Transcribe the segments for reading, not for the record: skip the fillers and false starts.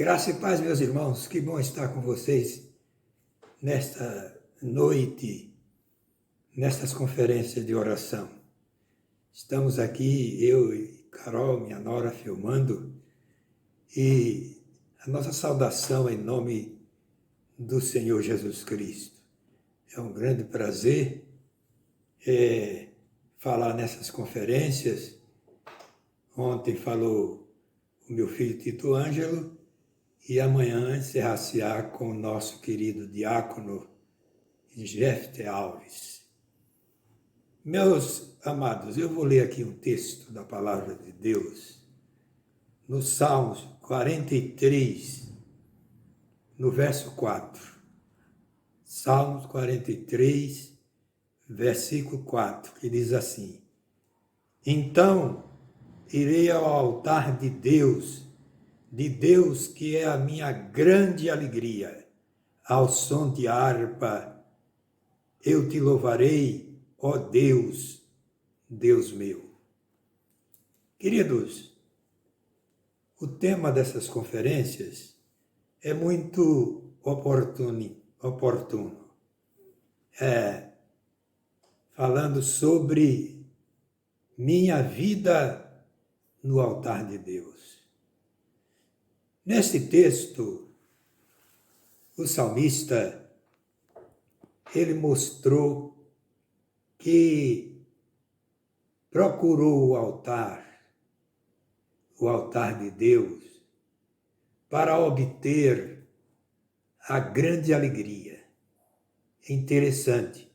Graça e paz, meus irmãos, que bom estar com vocês nesta noite, nestas conferências de oração. Estamos aqui, eu e Carol, minha nora, filmando, e a nossa saudação em nome do Senhor Jesus Cristo. É um grande prazer falar nessas conferências. Ontem falou o meu filho Tito Ângelo, e amanhã encerrar-se-á com o nosso querido diácono Jefte Alves. Meus amados, eu vou ler aqui um texto da palavra de Deus, no Salmos 43, no verso 4. Salmos 43, versículo 4, que diz assim: Então irei ao altar de Deus que é a minha grande alegria. Ao som de harpa, eu te louvarei, ó Deus, Deus meu. Queridos, o tema dessas conferências é muito oportuno. Falando sobre minha vida no altar de Deus. Nesse texto, o salmista, ele mostrou que procurou o altar de Deus, para obter a grande alegria. É interessante,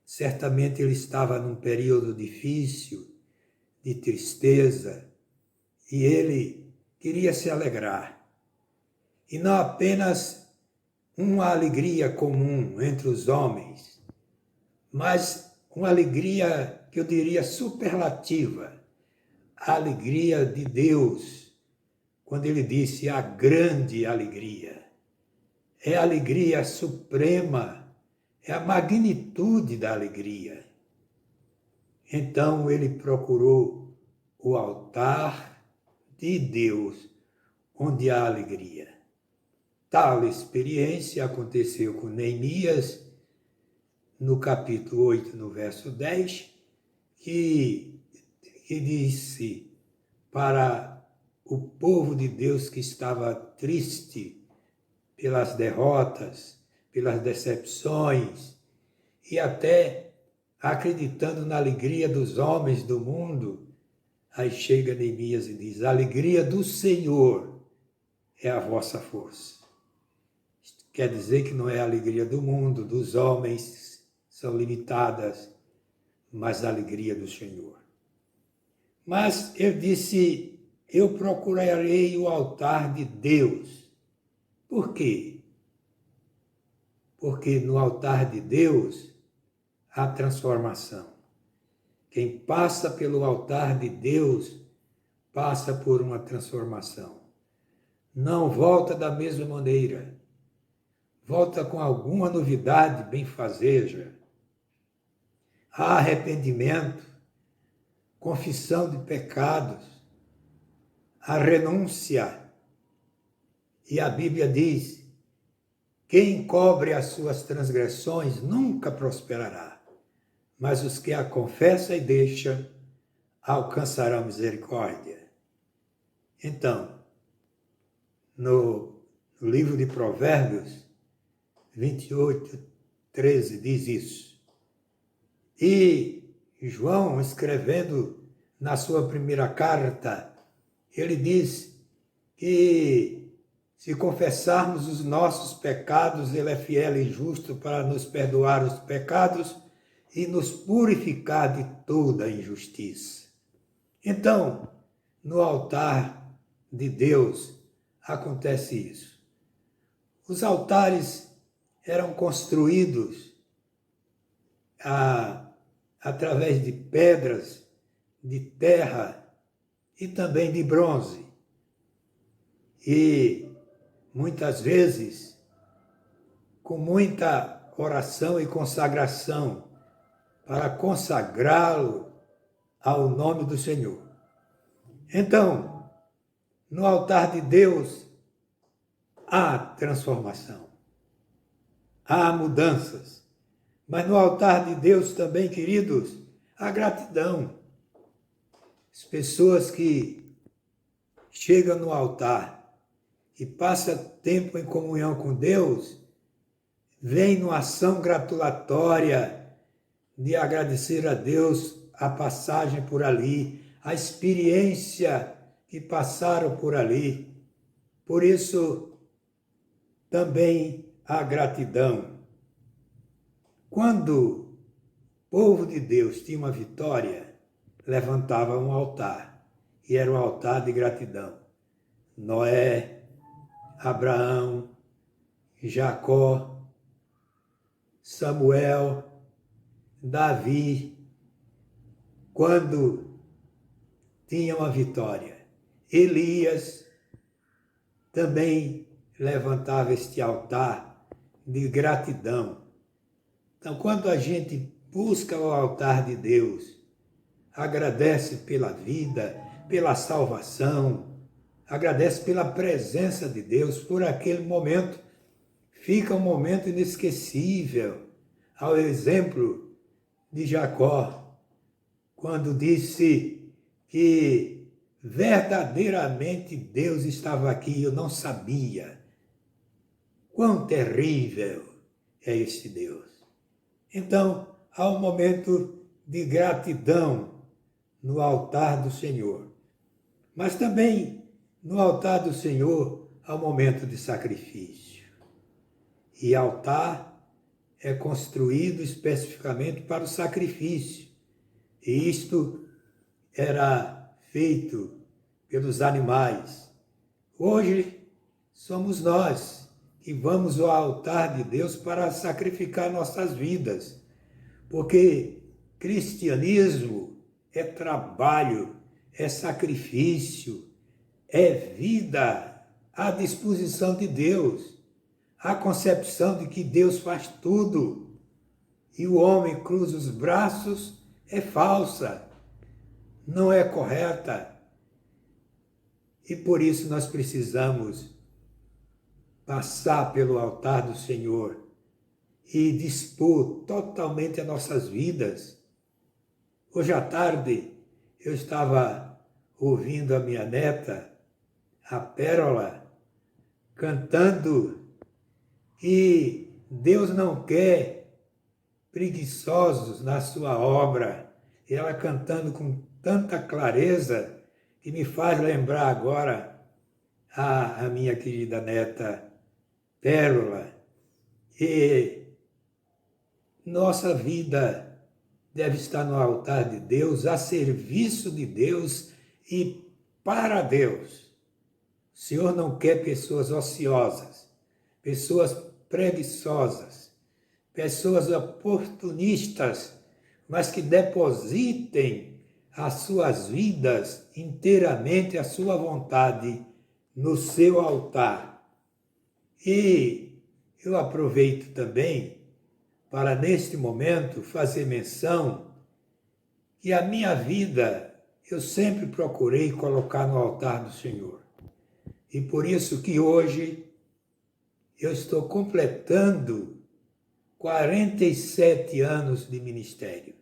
certamente ele estava num período difícil, de tristeza, e ele queria se alegrar. E não apenas uma alegria comum entre os homens, mas uma alegria que eu diria superlativa, a alegria de Deus, quando ele disse a grande alegria. É a alegria suprema, é a magnitude da alegria. Então ele procurou o altar de Deus, onde há alegria. Tal experiência aconteceu com Neemias, no capítulo 8, no verso 10, que disse para o povo de Deus que estava triste pelas derrotas, pelas decepções, e até acreditando na alegria dos homens do mundo. Aí chega Neemias e diz: a alegria do Senhor é a vossa força. Quer dizer que não é a alegria do mundo, dos homens, são limitadas, mas a alegria do Senhor. Mas eu disse, eu procurarei o altar de Deus. Por quê? Porque no altar de Deus há transformação. Quem passa pelo altar de Deus passa por uma transformação. Não volta da mesma maneira. Volta com alguma novidade benfazeja. Há arrependimento, confissão de pecados, a renúncia. E a Bíblia diz: quem encobre as suas transgressões nunca prosperará, mas os que a confessam e deixam alcançarão misericórdia. Então, no livro de Provérbios 28, 13 diz isso. E João, escrevendo na sua primeira carta, ele diz que se confessarmos os nossos pecados, ele é fiel e justo para nos perdoar os pecados e nos purificar de toda injustiça. Então, no altar de Deus acontece isso. Os altares eram construídos através de pedras, de terra e também de bronze. E muitas vezes, com muita oração e consagração, para consagrá-lo ao nome do Senhor. Então, no altar de Deus, há transformação, há mudanças. Mas no altar de Deus também, queridos, há gratidão. As pessoas que chegam no altar e passam tempo em comunhão com Deus, vêm numa ação gratulatória de agradecer a Deus a passagem por ali, a experiência que passaram por ali. Por isso, também há gratidão. Quando o povo de Deus tinha uma vitória, levantava um altar, e era um altar de gratidão. Noé, Abraão, Jacó, Samuel, Davi, quando tinha uma vitória. Elias também levantava este altar de gratidão. Então, quando a gente busca o altar de Deus, agradece pela vida, pela salvação, agradece pela presença de Deus, por aquele momento, fica um momento inesquecível, ao exemplo de Jacó, quando disse que verdadeiramente Deus estava aqui, eu não sabia. Quão terrível é este Deus. Então, há um momento de gratidão no altar do Senhor. Mas também no altar do Senhor há um momento de sacrifício. E altar é construído especificamente para o sacrifício. E isto era feito pelos animais. Hoje somos nós que vamos ao altar de Deus para sacrificar nossas vidas, porque cristianismo é trabalho, é sacrifício, é vida à disposição de Deus, a concepção de que Deus faz tudo e o homem cruza os braços é falsa, não é correta. E por isso nós precisamos passar pelo altar do Senhor e dispor totalmente as nossas vidas. Hoje à tarde eu estava ouvindo a minha neta, a Pérola, cantando, e Deus não quer preguiçosos na sua obra. E ela cantando com tanta clareza que me faz lembrar agora a minha querida neta Pérola. E nossa vida deve estar no altar de Deus, a serviço de Deus e para Deus. O Senhor não quer pessoas ociosas, pessoas preguiçosas, pessoas oportunistas, mas que depositem as suas vidas inteiramente à sua vontade no seu altar. E eu aproveito também para, neste momento, fazer menção que a minha vida eu sempre procurei colocar no altar do Senhor. E por isso que hoje eu estou completando 47 anos de ministério.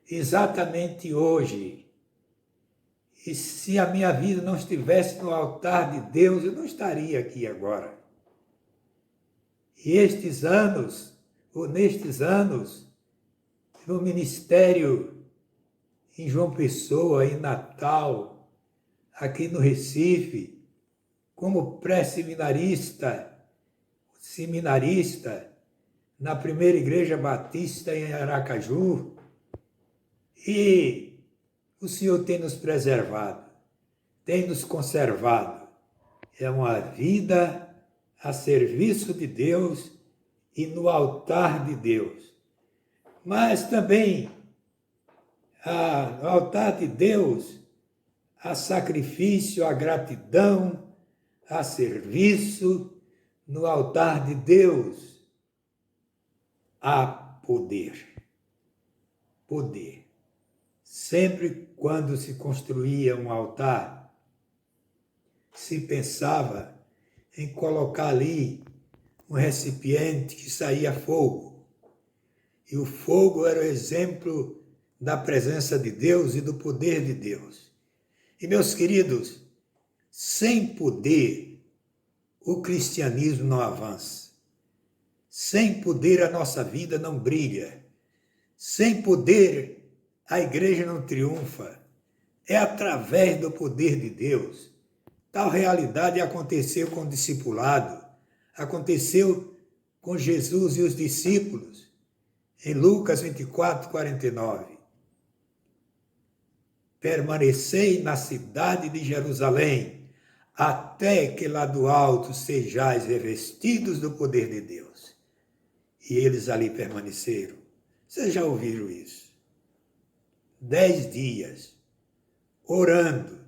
Exatamente hoje. E se a minha vida não estivesse no altar de Deus, eu não estaria aqui agora. E nestes anos, no ministério em João Pessoa, em Natal, aqui no Recife, como pré-seminarista, seminarista, na primeira igreja batista em Aracaju, e o Senhor tem nos preservado, tem nos conservado. É uma vida a serviço de Deus e no altar de Deus. Mas também, no altar de Deus, há sacrifício, há gratidão, há serviço. No altar de Deus há poder. Poder. Sempre quando se construía um altar, se pensava em colocar ali um recipiente que saía fogo. E o fogo era o exemplo da presença de Deus e do poder de Deus. E, meus queridos, sem poder, o cristianismo não avança. Sem poder, a nossa vida não brilha. Sem poder, a igreja não triunfa. É através do poder de Deus. Tal realidade aconteceu com o discipulado, aconteceu com Jesus e os discípulos, em Lucas 24, 49. Permanecei na cidade de Jerusalém, até que lá do alto sejais revestidos do poder de Deus. E eles ali permaneceram. Vocês já ouviram isso? 10 dias, orando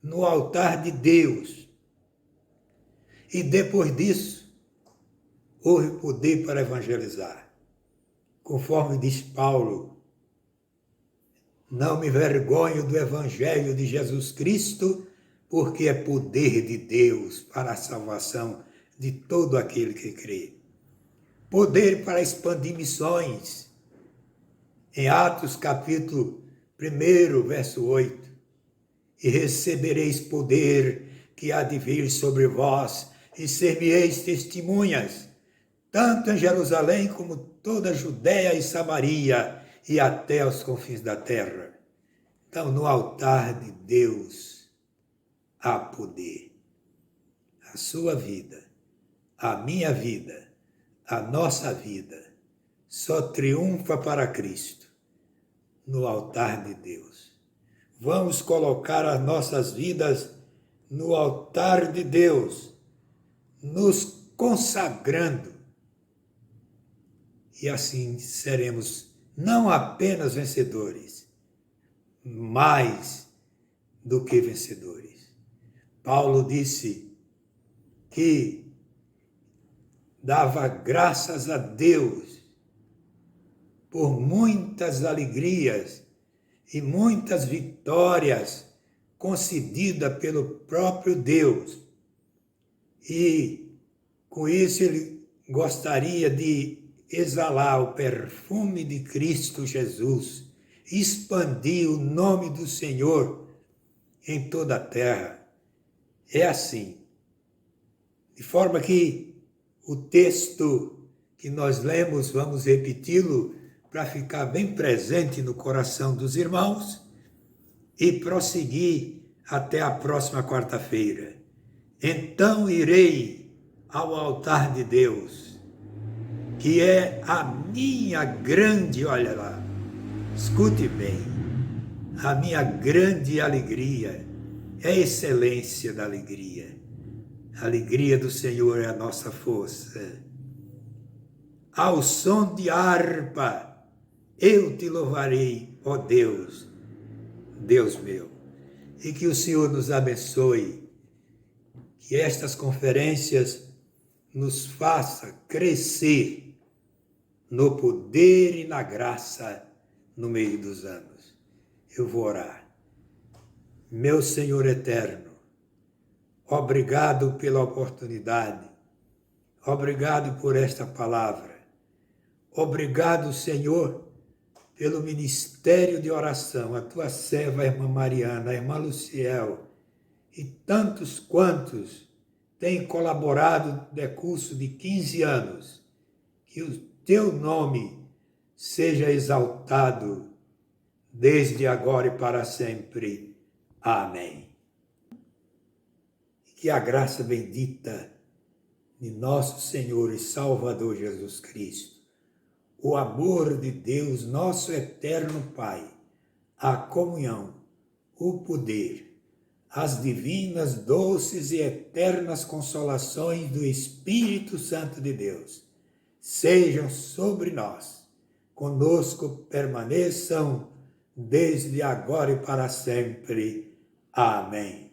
no altar de Deus. E depois disso, houve poder para evangelizar. Conforme diz Paulo, não me envergonho do evangelho de Jesus Cristo, porque é poder de Deus para a salvação de todo aquele que crê. Poder para expandir missões. Em Atos capítulo 1, verso 8. E recebereis poder que há de vir sobre vós, e ser-me-eis testemunhas, tanto em Jerusalém como toda a Judéia e Samaria, e até aos confins da terra. Então, no altar de Deus há poder. A sua vida, a minha vida, a nossa vida, só triunfa para Cristo no altar de Deus. Vamos colocar as nossas vidas no altar de Deus, nos consagrando. E assim seremos não apenas vencedores, mais do que vencedores. Paulo disse que dava graças a Deus por muitas alegrias e muitas vitórias concedidas pelo próprio Deus. E com isso ele gostaria de exalar o perfume de Cristo Jesus, expandir o nome do Senhor em toda a terra. É assim. De forma que o texto que nós lemos, vamos repeti-lo para ficar bem presente no coração dos irmãos e prosseguir até a próxima quarta-feira. Então irei ao altar de Deus, que é a minha grande, olha lá, escute bem, a minha grande alegria, é a excelência da alegria. A alegria do Senhor é a nossa força. Ao som de harpa, eu te louvarei, ó Deus, Deus meu. E que o Senhor nos abençoe, que estas conferências nos faça crescer no poder e na graça no meio dos anos. Eu vou orar. Meu Senhor eterno, obrigado pela oportunidade, obrigado por esta palavra, obrigado, Senhor, pelo ministério de oração, a tua serva, a irmã Mariana, a irmã Luciel e tantos quantos têm colaborado no decurso de 15 anos. Que o teu nome seja exaltado desde agora e para sempre. Amém. Que a graça bendita de nosso Senhor e Salvador Jesus Cristo, o amor de Deus, nosso eterno Pai, a comunhão, o poder, as divinas, doces e eternas consolações do Espírito Santo de Deus, sejam sobre nós, conosco permaneçam desde agora e para sempre. Amém.